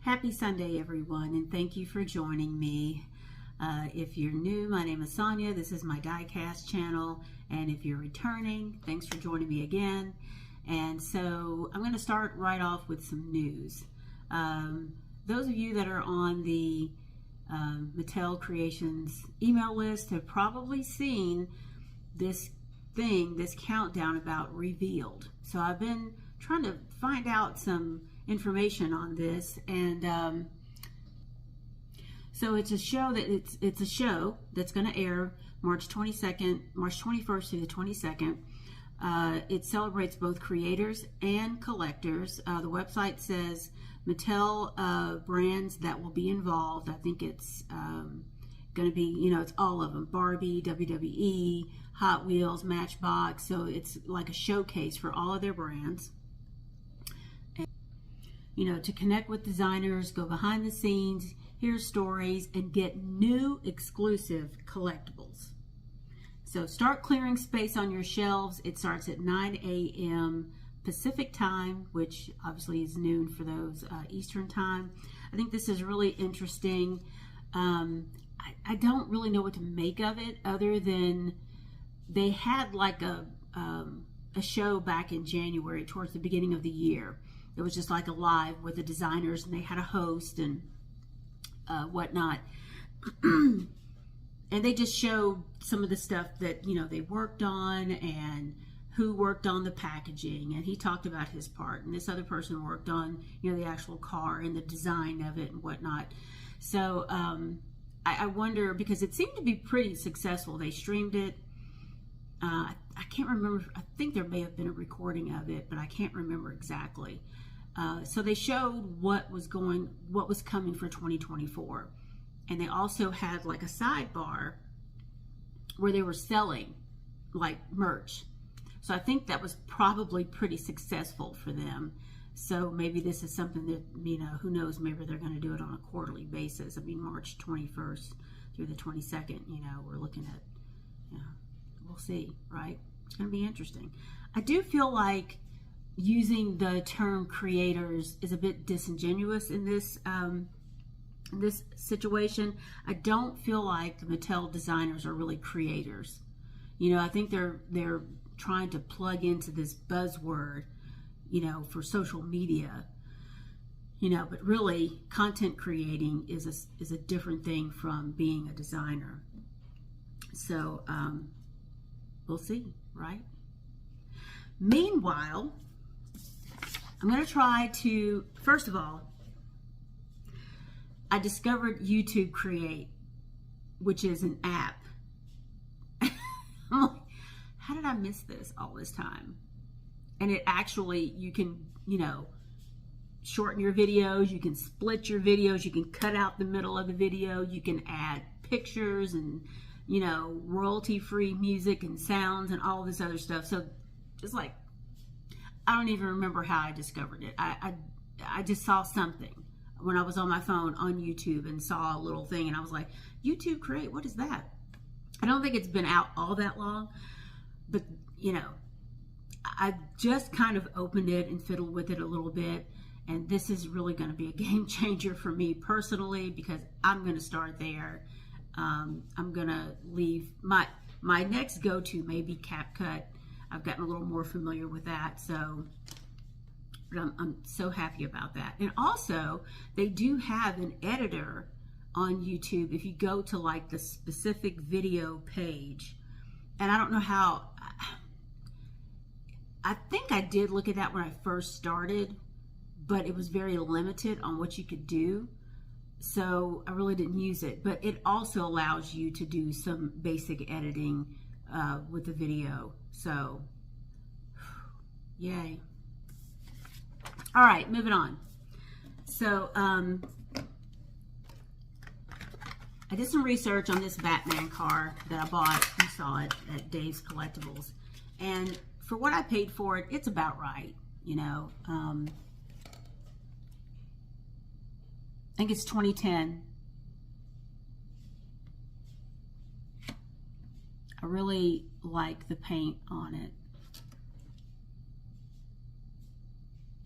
Happy Sunday, everyone, and thank you for joining me. If you're new, my name is Sonia. This is my diecast channel, and if you're returning, thanks for joining me again. And so I'm going to start right off with some news. Those of you that are on the Mattel Creations email list have probably seen this countdown about Revealed. So I've been trying to find out some information on this, and so it's a show that's going to air March 21st through the 22nd. It celebrates both creators and collectors. The website says Mattel brands that will be involved. I think it's going to be, it's all of them: Barbie, WWE, Hot Wheels, Matchbox. So it's like a showcase for all of their brands. To connect with designers, go behind the scenes, hear stories, and get new exclusive collectibles. So start clearing space on your shelves. It starts at 9 a.m. Pacific time, which obviously is noon for those Eastern time. I think this is really interesting. I don't really know what to make of it, other than they had like a show back in January towards the beginning of the year. It was just like a live with the designers, and they had a host and whatnot. And they just showed some of the stuff that, they worked on and who worked on the packaging. And he talked about his part. And this other person worked on, the actual car and the design of it and whatnot. So I wonder, because it seemed to be pretty successful. They streamed it. I can't remember. I think there may have been a recording of it, but I can't remember exactly. So they showed what was coming for 2024, and they also had like a sidebar where they were selling like merch. So I think that was probably pretty successful for them. So maybe this is something that, who knows, maybe they're going to do it on a quarterly basis. I mean, March 21st through the 22nd, we're looking at, we'll see, right? It's going to be interesting. I do feel like using the term creators is a bit disingenuous in this situation. I don't feel like the Mattel designers are really creators. I think they're trying to plug into this buzzword, for social media. But really, content creating is a different thing from being a designer. So we'll see, right? Meanwhile, I'm going to try to, first of all, I discovered YouTube Create, which is an app. I'm like, how did I miss this all this time? And it actually, you can, shorten your videos, you can split your videos, you can cut out the middle of the video, you can add pictures and, royalty-free music and sounds and all this other stuff. So it's like, I don't even remember how I discovered it. I just saw something when I was on my phone on YouTube and saw a little thing, and I was like, YouTube Create, what is that? I don't think it's been out all that long, but I just kind of opened it and fiddled with it a little bit, and this is really going to be a game changer for me personally, because I'm going to start there. I'm going to leave my next go-to may be CapCut. I've gotten a little more familiar with that, so I'm so happy about that. And also, they do have an editor on YouTube if you go to like the specific video page. And I don't know how, I think I did look at that when I first started, but it was very limited on what you could do. So I really didn't use it, but it also allows you to do some basic editing with the video. So, yay. All right, moving on. So, I did some research on this Batman car that I bought. You saw it at Dave's Collectibles. And for what I paid for it, it's about right, I think it's 2010. I really like the paint on it.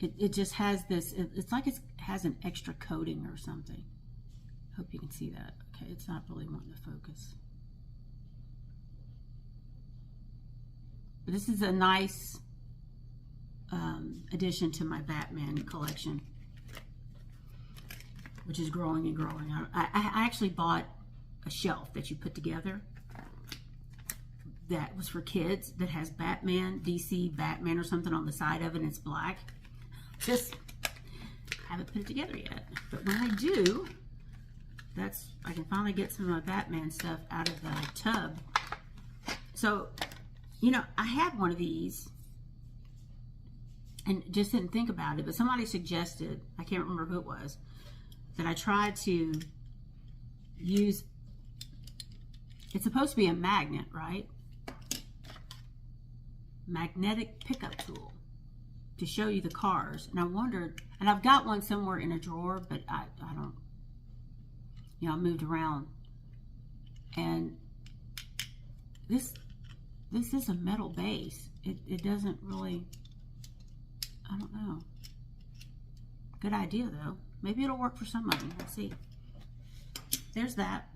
it just has this, it's like it has an extra coating or something. Hope you can see that. Okay, it's not really wanting to focus. But this is a nice addition to my Batman collection, which is growing and growing. I actually bought a shelf that you put together that was for kids that has Batman, DC Batman or something on the side of it, and it's black. Just haven't put it together yet. But when I do, I can finally get some of my Batman stuff out of the tub. So, you know, I had one of these and just didn't think about it, but somebody suggested, I can't remember who it was, that I tried to use, it's supposed to be a magnet, right? Magnetic pickup tool to show you the cars. And I wondered, and I've got one somewhere in a drawer, but I don't, you know, I moved around. And this is a metal base. It doesn't really, I don't know. Good idea though. Maybe it'll work for some of them. Let's see. There's that.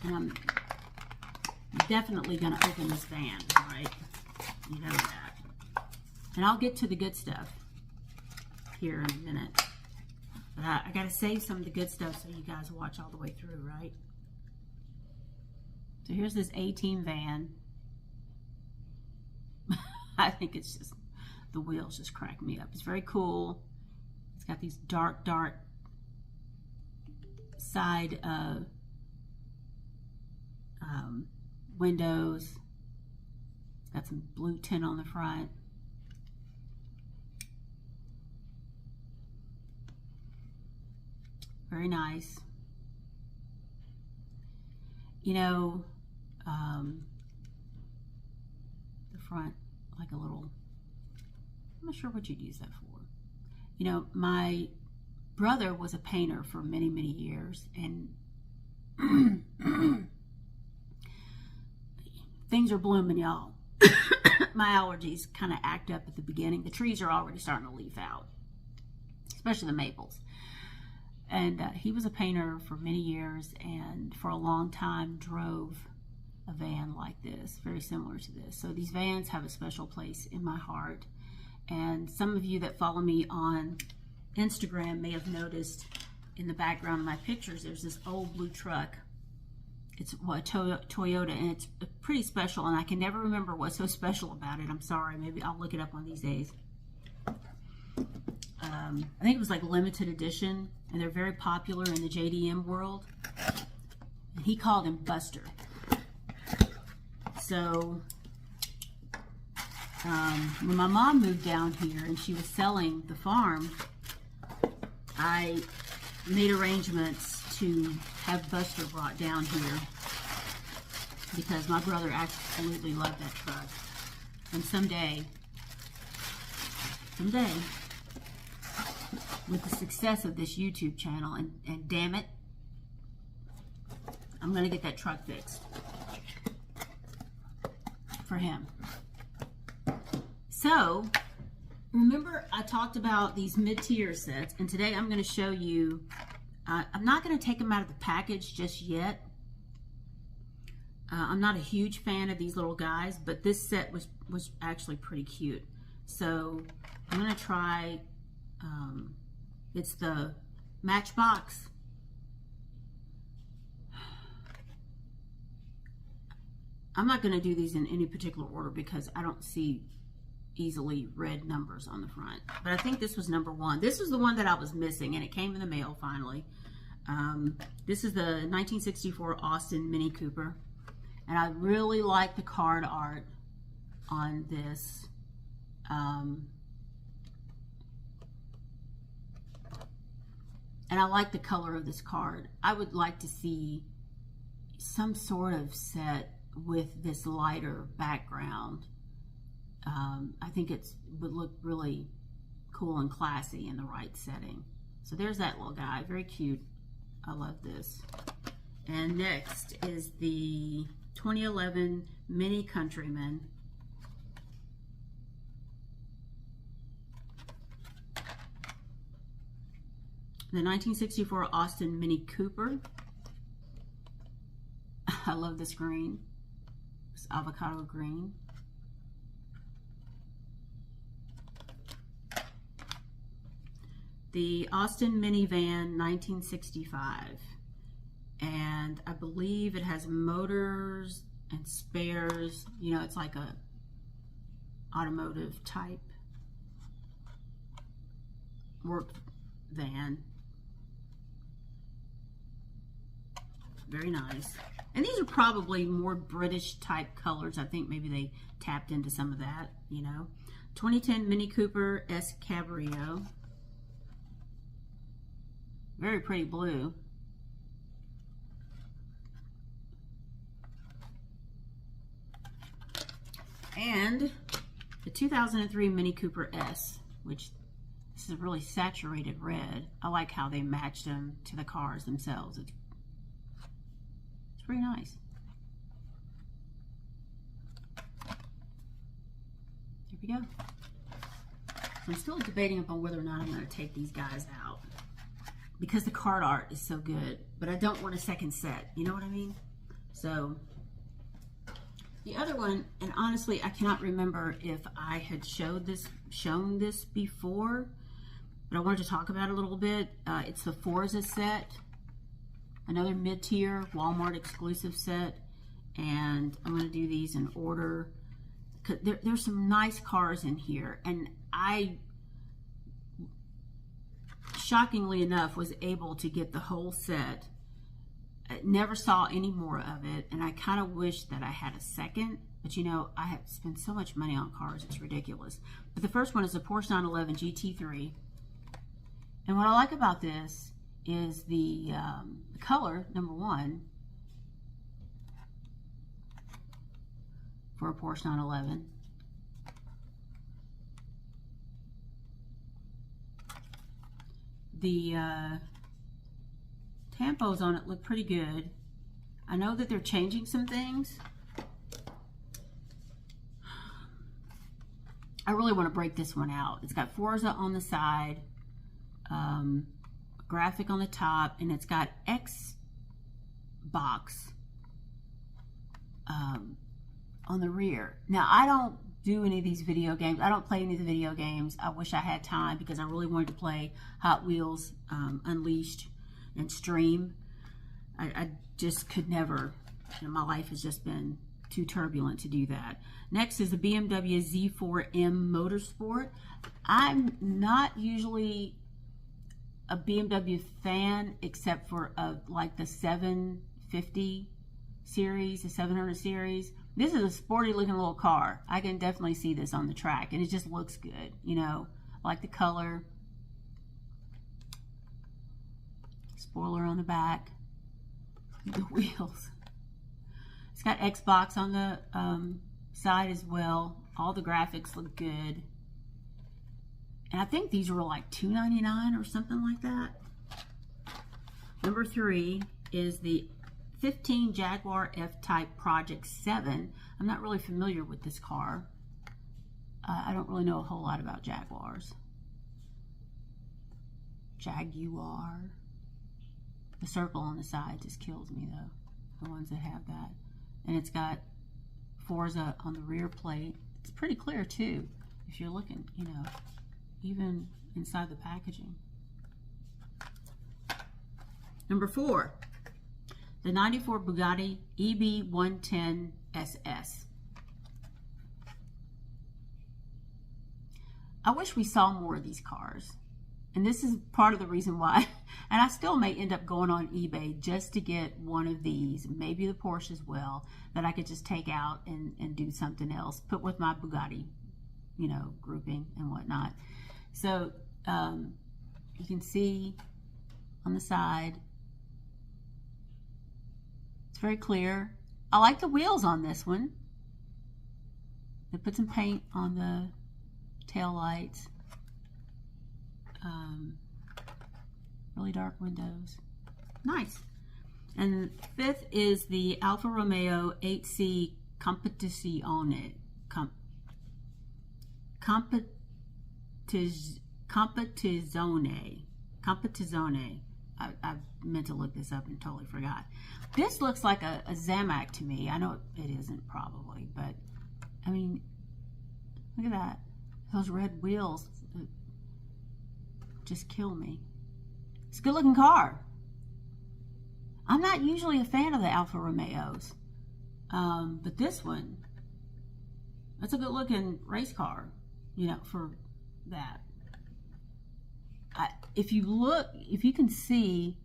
And I'm definitely going to open this van, right? You know that. And I'll get to the good stuff here in a minute. But I got to save some of the good stuff so you guys watch all the way through, right? So here's this A-Team van. I think it's just, the wheels just crack me up. It's very cool. It's got these dark side windows. It's got some blue tint on the front. Very nice. You know, the front, like a little, I'm not sure what you'd use that for. You know, my brother was a painter for many, many years, and things are blooming, y'all. My allergies kind of act up at the beginning. The trees are already starting to leaf out, especially the maples. And he was a painter for many years, and for a long time drove a van like this, very similar to this. So these vans have a special place in my heart. And some of you that follow me on Instagram may have noticed in the background of my pictures, there's this old blue truck. It's a Toyota, and it's pretty special, and I can never remember what's so special about it. I'm sorry, maybe I'll look it up one of these days. I think it was like limited edition, and they're very popular in the JDM world. And he called him Buster. So when my mom moved down here and she was selling the farm, I made arrangements to have Buster brought down here because my brother absolutely loved that truck. And someday, with the success of this YouTube channel, and damn it, I'm going to get that truck fixed for him. So, remember I talked about these mid-tier sets, and today I'm going to show you, I'm not going to take them out of the package just yet. I'm not a huge fan of these little guys, but this set was actually pretty cute. So, I'm going to try, it's the Matchbox. I'm not going to do these in any particular order because I don't see easily read numbers on the front. But I think this was number 1. This was the one that I was missing, and it came in the mail finally. This is the 1964 Austin Mini Cooper. And I really like the card art on this. And I like the color of this card. I would like to see some sort of set with this lighter background. I think it would look really cool and classy in the right setting. So there's that little guy, very cute. I love this. And next is the 2011 Mini Countryman. The 1964 Austin Mini Cooper. I love this green. This avocado green. The Austin Minivan 1965. And I believe it has motors and spares. You know, it's like a automotive type work van. Very nice. And these are probably more British type colors. I think maybe they tapped into some of that, you know. 2010 Mini Cooper S Cabrio. Very pretty blue. And the 2003 Mini Cooper S, which this is a really saturated red. I like how they matched them to the cars themselves. It's pretty nice. Here we go. So I'm still debating upon whether or not I'm going to take these guys out because the card art is so good, but I don't want a second set. You know what I mean? So the other one, and honestly, I cannot remember if I had shown this before, but I wanted to talk about it a little bit. It's the Forza set, another mid-tier Walmart exclusive set, and I'm going to do these in order. There's some nice cars in here, and I, shockingly enough, was able to get the whole set. I never saw any more of it, and I kind of wish that I had a second, but you know, I have spent so much money on cars, it's ridiculous. But the first one is a Porsche 911 GT3, and what I like about this is the color, number one, for a Porsche 911. The tampos on it look pretty good. I know that they're changing some things. I really want to break this one out. It's got Forza on the side, graphic on the top, and it's got Xbox on the rear. Now, I don't do any of these video games. I don't play any of the video games. I wish I had time because I really wanted to play Hot Wheels Unleashed and stream. I just could never. You know, my life has just been too turbulent to do that. Next is the BMW Z4M Motorsport. I'm not usually a BMW fan except for like the 750 series, the 700 series. This is a sporty looking little car. I can definitely see this on the track, and it just looks good. You know, I like the color. Spoiler on the back. The wheels. It's got Xbox on the side as well. All the graphics look good. And I think these were like $2.99 or something like that. Number 3 is the 15 Jaguar F-Type Project 7. I'm not really familiar with this car. I don't really know a whole lot about Jaguars. Jaguar. The circle on the side just kills me though. The ones that have that. And it's got Forza on the rear plate. It's pretty clear too, if you're looking, you know, even inside the packaging. Number 4. The 94 Bugatti EB110 SS. I wish we saw more of these cars. And this is part of the reason why. And I still may end up going on eBay just to get one of these, maybe the Porsche as well, that I could just take out and do something else. Put with my Bugatti, you know, grouping and whatnot. So you can see on the side, it's very clear. I like the wheels on this one. They put some paint on the tail lights. Really dark windows. Nice. And 5th is the Alfa Romeo 8C Competizione. Competizione. Competizione. I meant to look this up and totally forgot. This looks like a Zamac to me. I know it isn't probably, but I mean, look at that. Those red wheels just kill me. It's a good looking car. I'm not usually a fan of the Alfa Romeos, but this one, that's a good looking race car, you know, for that. If you can see,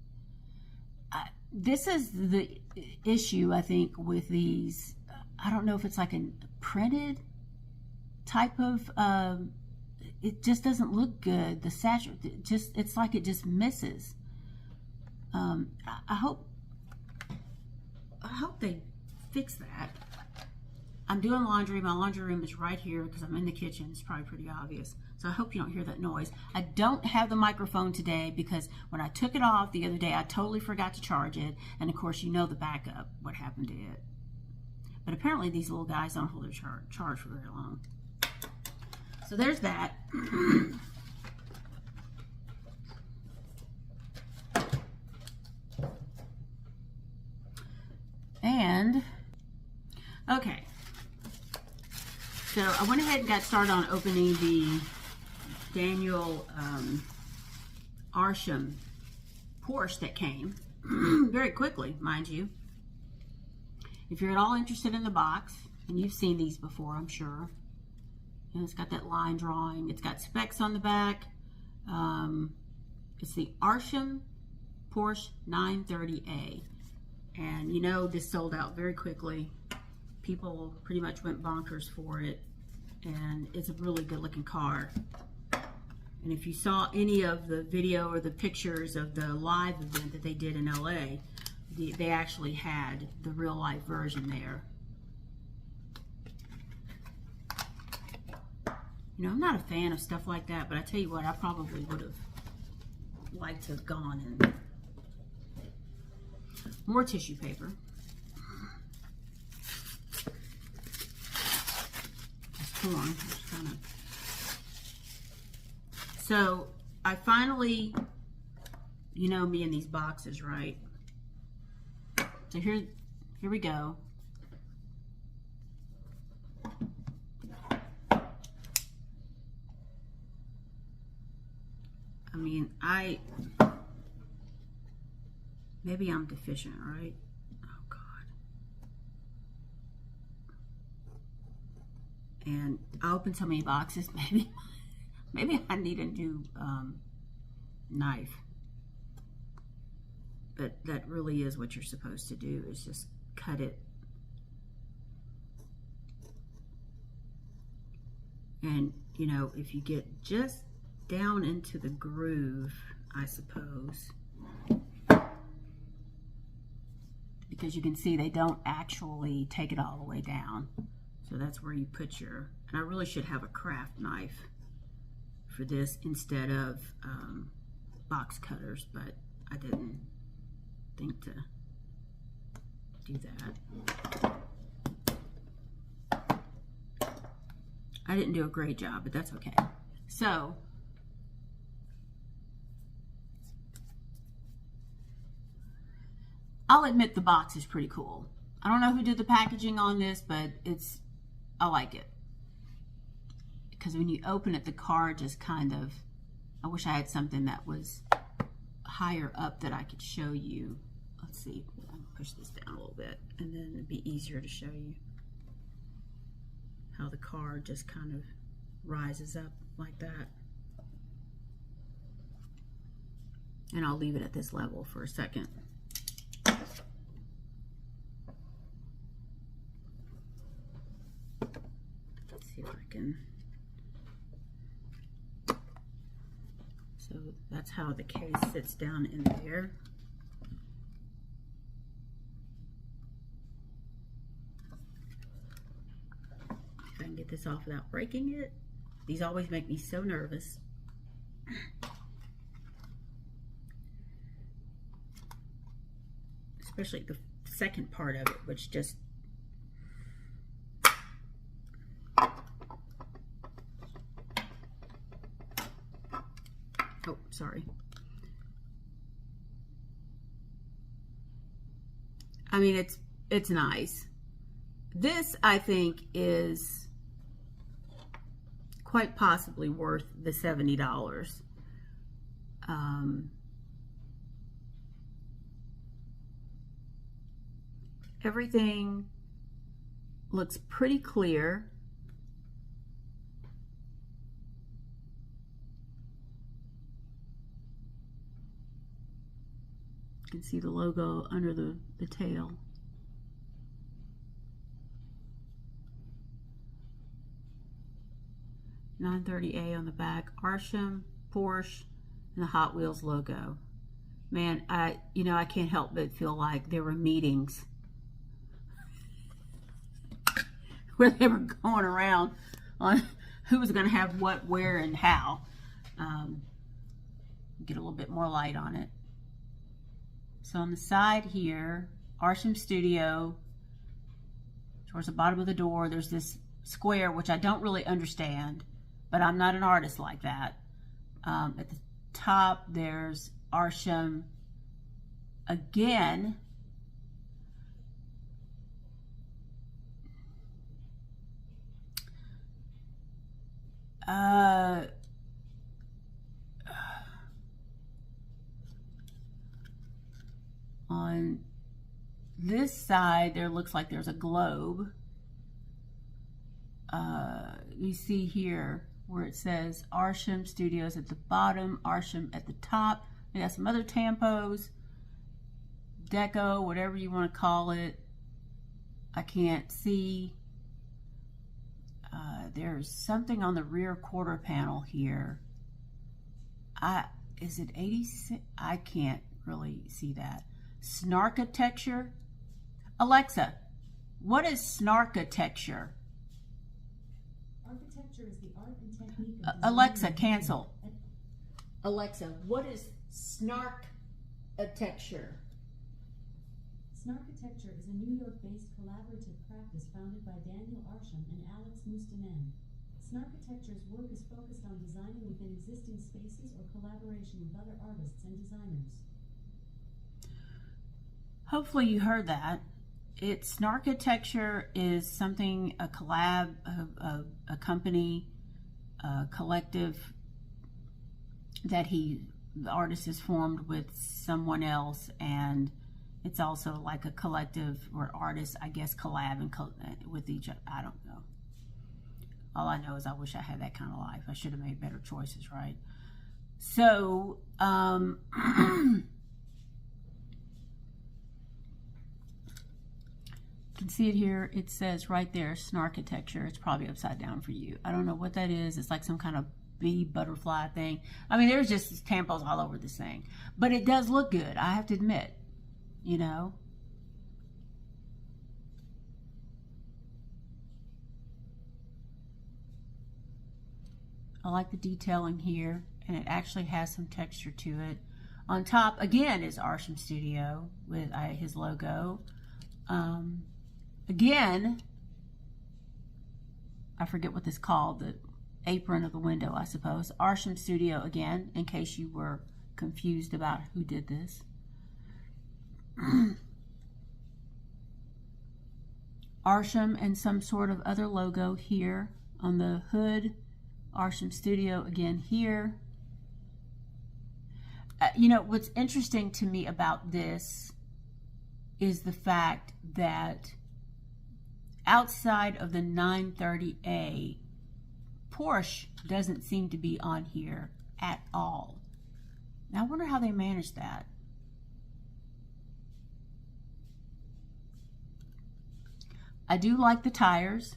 this is the issue, I think, with these. I don't know if it's like a printed type of, it just doesn't look good. The saturate, it's like it just misses. I hope they fix that. I'm doing laundry. My laundry room is right here because I'm in the kitchen. It's probably pretty obvious. So I hope you don't hear that noise. I don't have the microphone today because when I took it off the other day, I totally forgot to charge it. And of course, you know the backup, what happened to it. But apparently these little guys don't hold their charge for very long. So there's that. And, okay. So I went ahead and got started on opening the Daniel Arsham Porsche that came very quickly, mind you. If you're at all interested in the box, and you've seen these before, I'm sure. And it's got that line drawing. It's got specs on the back. It's the Arsham Porsche 930A. And you know, this sold out very quickly. People pretty much went bonkers for it. And it's a really good looking car. And if you saw any of the video or the pictures of the live event that they did in LA, they actually had the real life version there. You know, I'm not a fan of stuff like that, but I tell you what, I probably would have liked to have gone in. More tissue paper. It's torn. It's kind of... So I finally, you know me in these boxes, right? So here we go. I mean, maybe I'm deficient, right? Oh God. And I opened so many boxes, maybe I need a new knife. But that really is what you're supposed to do, is just cut it. And, you know, if you get just down into the groove, I suppose, because you can see they don't actually take it all the way down. So that's where you put your, and I really should have a craft knife for this instead of box cutters, but I didn't think to do that. I didn't do a great job, but that's okay. So I'll admit the box is pretty cool. I don't know who did the packaging on this, but I like it. Because when you open it, the card just kind of, I wish I had something that was higher up that I could show you. Let's see, I'll push this down a little bit, and then it'd be easier to show you how the card just kind of rises up like that. And I'll leave it at this level for a second. Let's see if I can. So that's how the case sits down in there. If I can get this off without breaking it. These always make me so nervous. Especially the second part of it, which just... Oh, sorry. I mean, it's nice. This, I think, is quite possibly worth the $70. Everything looks pretty clear. You can see the logo under the tail. $930A on the back, Arsham Porsche, and the Hot Wheels logo. Man, I can't help but feel like there were meetings where they were going around on who was going to have what, where, and how. Get a little bit more light on it. So on the side here, Arsham Studio, towards the bottom of the door, there's this square, which I don't really understand, but I'm not an artist like that. At the top, there's Arsham again. On this side, there looks like there's a globe. You see here where it says Arsham Studios at the bottom, Arsham at the top. We got some other tampos, deco, whatever you want to call it. I can't see. There's something on the rear quarter panel here. Is it 86? I can't really see that. Snarkitecture? Alexa, what is snarkitecture? Architecture is the art and technique of Alexa, cancel. Alexa, what is snarkitecture? Snarkitecture is a New York-based collaborative practice founded by Daniel Arsham and Alex Mustanen. Snarkitecture's work is focused on designing within existing spaces or collaboration with other artists and designers. Hopefully you heard that. Snarkitecture is something, a collab, a company, a collective that the artist has formed with someone else, and it's also like a collective where artists, I guess, collab and with each other. I don't know. All I know is I wish I had that kind of life. I should have made better choices, right? So, you can see it here. It says right there, Snarkitecture. It's probably upside down for you. I don't know what that is. It's like some kind of bee butterfly thing. I mean, there's just tampons all over this thing. But it does look good, I have to admit. You know? I like the detailing here, and it actually has some texture to it. On top, again, is Arsham Studio with his logo. Again, I forget what this is called, the apron of the window, I suppose. Arsham Studio again, in case you were confused about who did this. Arsham and some sort of other logo here on the hood. Arsham Studio again here. You know, what's interesting to me about this is the fact that outside of the 930A, Porsche doesn't seem to be on here at all. Now, I wonder how they managed that. I do like the tires.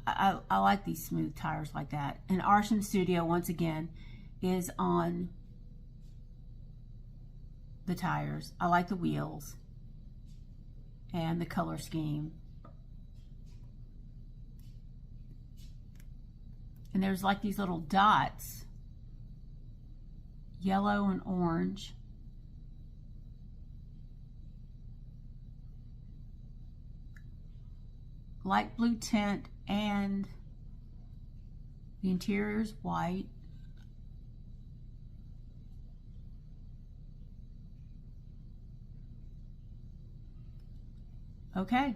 I like these smooth tires like that. And Arsham Studio, once again, is on the tires. I like the wheels and the color scheme. And there's like these little dots, yellow and orange. Light blue tint, and the interior is white. Okay.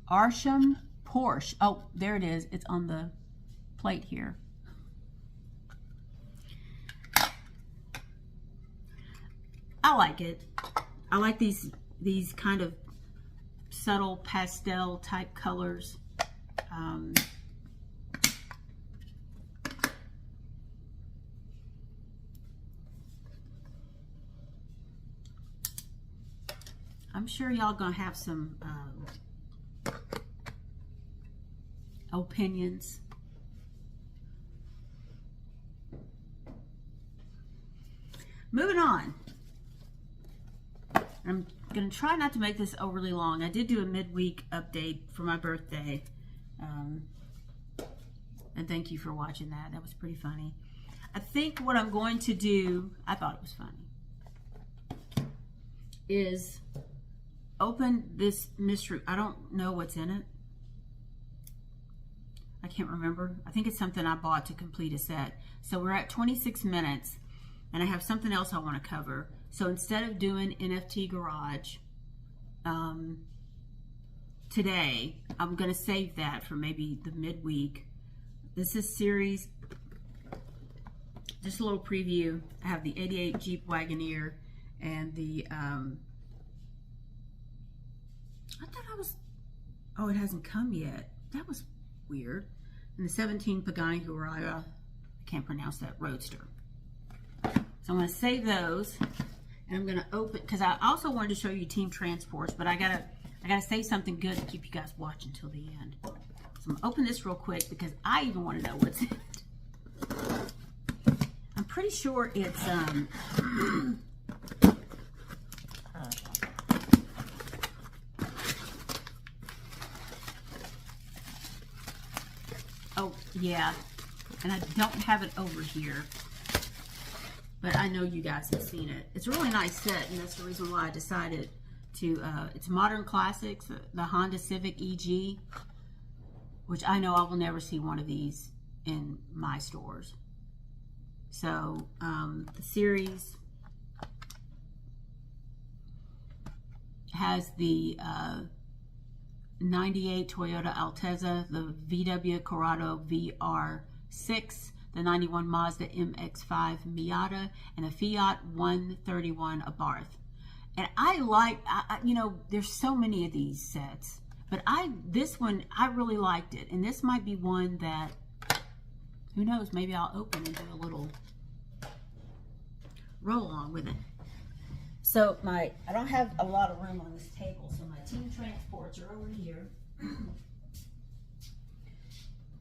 Arsham Porsche. Oh, there it is. It's on the plate here. I like it. I like these kind of subtle pastel type colors. I'm sure y'all gonna have some opinions. Moving on. I'm going to try not to make this overly long. I did do a midweek update for my birthday. And thank you for watching that. That was pretty funny. I think what I'm going to do, I thought it was funny, is open this mystery. I don't know what's in it. I can't remember. I think it's something I bought to complete a set. So we're at 26 minutes, and I have something else I want to cover. So instead of doing NFT Garage today, I'm going to save that for maybe the midweek. This is series, just a little preview. I have the 88 Jeep Wagoneer and the, I thought I was, oh, it hasn't come yet. That was weird. And the 17 Pagani Huayra, I can't pronounce that, Roadster. So I'm going to save those. And I'm gonna open, because I also wanted to show you Team Transports, but I gotta say something good to keep you guys watching till the end. So I'm gonna open this real quick because I even want to know what's in it. I'm pretty sure it's oh yeah, and I don't have it over here. But I know you guys have seen it. It's a really nice set, and that's the reason why I decided to, it's Modern Classics, the Honda Civic EG, which I know I will never see one of these in my stores. So, the series has the 98 Toyota Altezza, the VW Corrado VR6, the 91 Mazda MX-5 Miata, and a Fiat 131 Abarth. And I like, you know, there's so many of these sets, but this one, I really liked it. And this might be one that, who knows, maybe I'll open and do a little roll along with it. So I don't have a lot of room on this table, so my Team Transports are over here.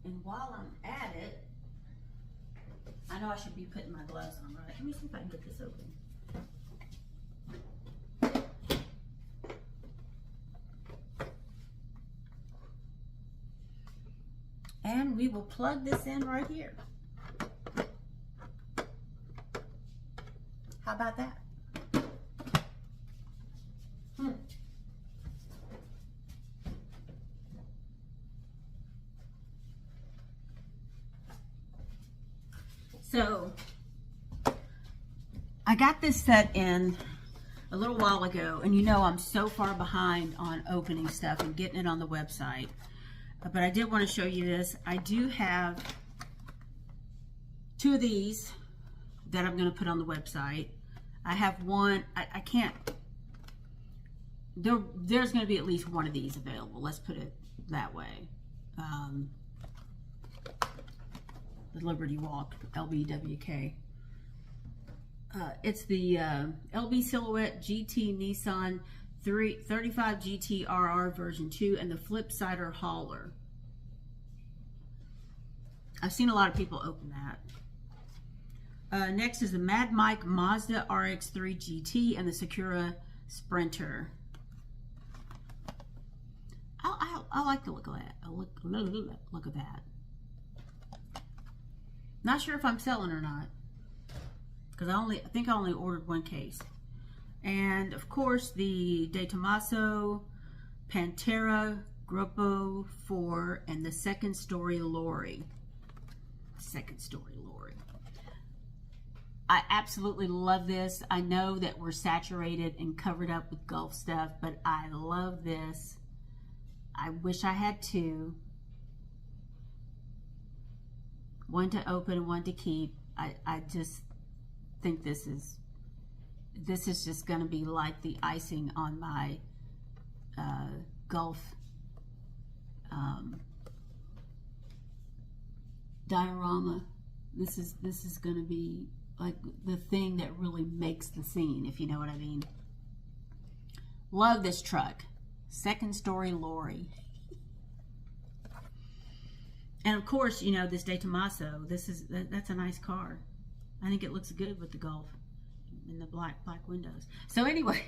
And while I'm at it, I know I should be putting my gloves on, right? Let me see if I can get this open. And we will plug this in right here. How about that? So, I got this set in a little while ago, and you know I'm so far behind on opening stuff and getting it on the website. But I did want to show you this. I do have 2 of these that I'm going to put on the website. I have one, I can't, there's going to be at least one of these available. Let's put it that way. The Liberty Walk LBWK. It's the LB Silhouette GT Nissan 35 GT RR version 2 and the Flipsider Hauler. I've seen a lot of people open that. Next is the Mad Mike Mazda RX-3 GT and the Sakura Sprinter. I like the look of that. Look at that. Not sure if I'm selling or not, because I think I only ordered 1 case. And of course the De Tomaso Pantera Gruppo 4 and the Second Story Lorry. I absolutely love this. I know that we're saturated and covered up with golf stuff, but I love this. I wish I had two. One to open and one to keep. I just think this is just going to be like the icing on my golf diorama. This is going to be like the thing that really makes the scene, if you know what I mean. Love this truck. Second story lorry. And of course, you know, this De Tomaso, that's a nice car. I think it looks good with the Golf and the black windows. So anyway,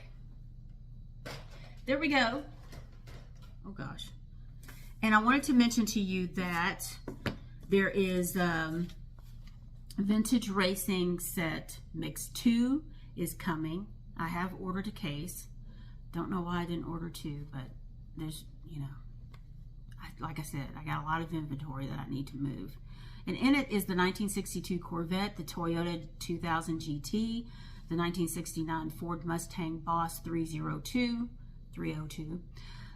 there we go. Oh gosh. And I wanted to mention to you that there is Vintage Racing Set Mix 2 is coming. I have ordered a case. Don't know why I didn't order two, but there's, you know, like I said, I got a lot of inventory that I need to move. And in it is the 1962 Corvette, the Toyota 2000 GT, the 1969 Ford Mustang Boss 302,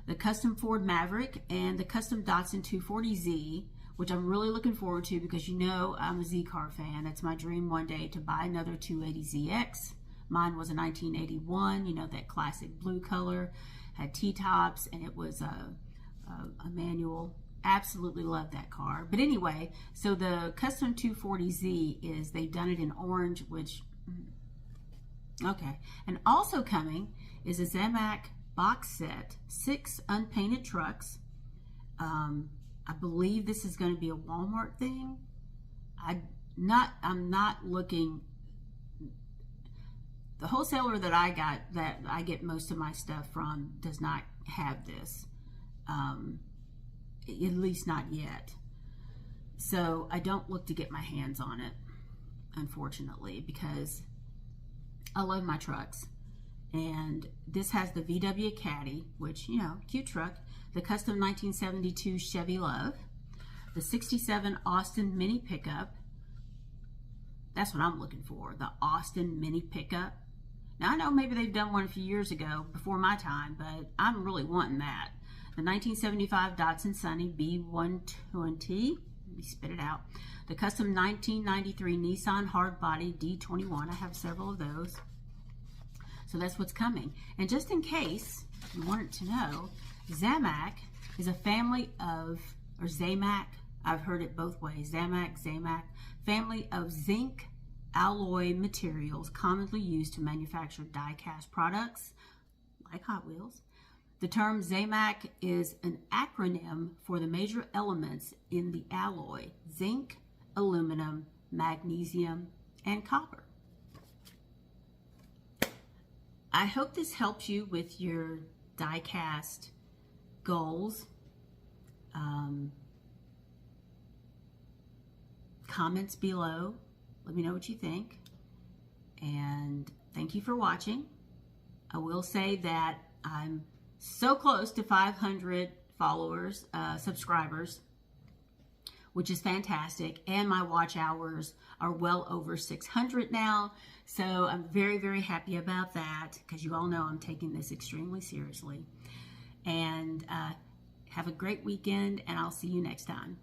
the custom Ford Maverick, and the custom Datsun 240Z, which I'm really looking forward to because you know I'm a Z-Car fan. It's my dream one day to buy another 280ZX. Mine was a 1981, you know, that classic blue color, had T-tops, and it was a manual. Absolutely love that car. But anyway, so the custom 240Z is, they've done it in orange, which, okay. And also coming is a Zamac box set, 6 unpainted trucks. I believe this is going to be a Walmart thing. I'm not looking. The wholesaler that I got, that I get most of my stuff from, does not have this. At least not yet. So I don't look to get my hands on it, unfortunately, because I love my trucks. And this has the VW Caddy, which, you know, cute truck. The custom 1972 Chevy Love. The 67 Austin Mini Pickup. That's what I'm looking for, the Austin Mini Pickup. Now, I know maybe they've done one a few years ago, before my time, but I'm really wanting that. The 1975 Datsun Sunny B120. Let me spit it out. The custom 1993 Nissan Hardbody D21. I have several of those. So that's what's coming. And just in case you wanted to know, Zamac is a family of, or Zamac, I've heard it both ways, Zamac, family of zinc alloy materials commonly used to manufacture die-cast products, like Hot Wheels. The term Zamac is an acronym for the major elements in the alloy: zinc, aluminum, magnesium, and copper. I hope this helps you with your die-cast goals. Comments below. Let me know what you think. And thank you for watching. I will say that I'm so close to 500 followers, subscribers, which is fantastic. And my watch hours are well over 600 now. So I'm very, very happy about that, because you all know I'm taking this extremely seriously. And have a great weekend, and I'll see you next time.